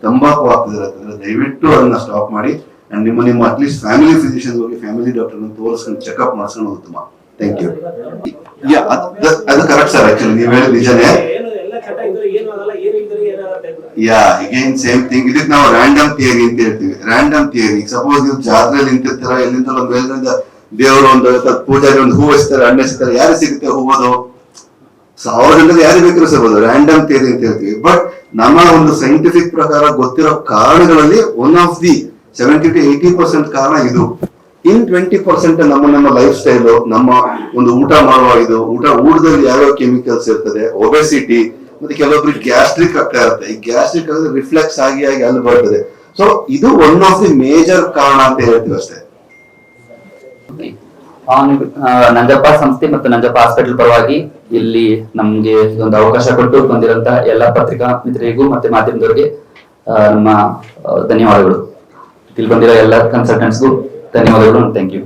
ತಂಬಾಕು ಹಾಕ್ತಿದಾರೆ ಅಂತಂದ್ರೆ ದಯವಿಟ್ಟು ಅದನ್ನ ಸ್ಟಾಪ್ ಮಾಡಿ. ಅಂಡ್ ನಿಮ್ಮ ಅಟ್ಲೀಸ್ಟ್ ಫ್ಯಾಮಿಲಿ ಫಿಸಿಷಿಯನ್ ಹೋಗಿ ಫ್ಯಾಮಿಲಿ ಡಾಕ್ಟರ್ ತೋರಿಸ್ಕೊಂಡು ಚೆಕ್ಅಪ್ ಮಾಡಿಸ್ಕೊಂಡು ಉತ್ತಮ. Thank you. ಅದು ಕರೆಕ್ಟ್ ಸರ್. ಆಕ್ಚುಲಿ ನೀವು ಹೇಳಿದ ನಿಜನೇ. Again same thing. ಇದಕ್ಕೆ ನಾವು ರ್ಯಾಂಡಮ್ ಥಿಯರಿ ಅಂತ ಹೇಳ್ತೀವಿ. ರ್ಯಾಂಡಮ್ ಥಿಯರಿ, ಸಪೋಸ್ ನೀವು ಜಾತ್ರೆಯಲ್ಲಿ ನಿಂತಿರ್ತೀರ, ಎಲ್ಲಿಂದ ಒಂದು ಮೇಲಿನಿಂದ ದೇವರು ಒಂದು ಪೂಜಾರಿ ಒಂದು ಹೂ ಹಚ್ತಾರೆ, ಹಣ್ಣು ಹಚ್ತಾರೆ, ಯಾರು ಸಿಗುತ್ತೆ ಹೂವದು? 1,000 ಜನರಲ್ಲಿ ಯಾರು ಬೇಕಾದ್ರೂ ಸೇರ್ಬೋದು, ರ್ಯಾಂಡಮ್ ಥಿಯರಿ ಅಂತ ಹೇಳ್ತೀವಿ. ಬಟ್ ನಮ್ಮ ಒಂದು ಸೈಂಟಿಫಿಕ್ ಪ್ರಕಾರ ಗೊತ್ತಿರೋ ಕಾರಣಗಳಲ್ಲಿ 70 to 80% ಕಾರಣ ಇದು. ಇನ್ 20% ನಮ್ಮ ಲೈಫ್ ಸ್ಟೈಲು, ನಮ್ಮ ಒಂದು ಊಟ ಮಾಡುವ ಊಟದಲ್ಲಿ ಯಾವ್ಯಾವ ಕೆಮಿಕಲ್ಸ್ ಇರ್ತದೆ, ಒಬೆಸಿಟಿ, ಮತ್ತೆ ಕೆಲವೊಬ್ರಿಗೆ ಗ್ಯಾಸ್ಟ್ರಿಕ್ ಆಗ್ತಾ ಇರುತ್ತೆ. ಈ ಗ್ಯಾಸ್ಟ್ರಿಕ್ ಆದ್ರೆ ರಿಫ್ಲೆಕ್ಸ್ ಆಗಿ ಅಲ್ಲಿ ಬರ್ತದೆ. ಸೊ ಇದು ಒನ್ ಆಫ್ ದಿ ಮೇಜರ್ ಕಾರಣ ಅಂತ ಹೇಳ್ತೀವಿ ಅಷ್ಟೇ. ನಂಜಪ್ಪ ಸಂಸ್ಥೆ ಮತ್ತು ನಂಜಪ್ಪ ಹಾಸ್ಪಿಟಲ್ ಪರವಾಗಿ ಇಲ್ಲಿ ನಮ್ಗೆ ಒಂದು ಅವಕಾಶ ಕೊಟ್ಟು ಬಂದಿರುವಂತಹ ಎಲ್ಲ ಪತ್ರಿಕಾ ಮಿತ್ರರಿಗೂ ಮತ್ತೆ ಮಾಧ್ಯಮದವರಿಗೆ ನಮ್ಮ ಧನ್ಯವಾದಗಳು. ಇಲ್ಲಿ ಬಂದಿರೋ ಎಲ್ಲ ಕನ್ಸಲ್ಟೆಂಟ್ಸ್ಗೂ ಧನ್ಯವಾದಗಳು. Thank you.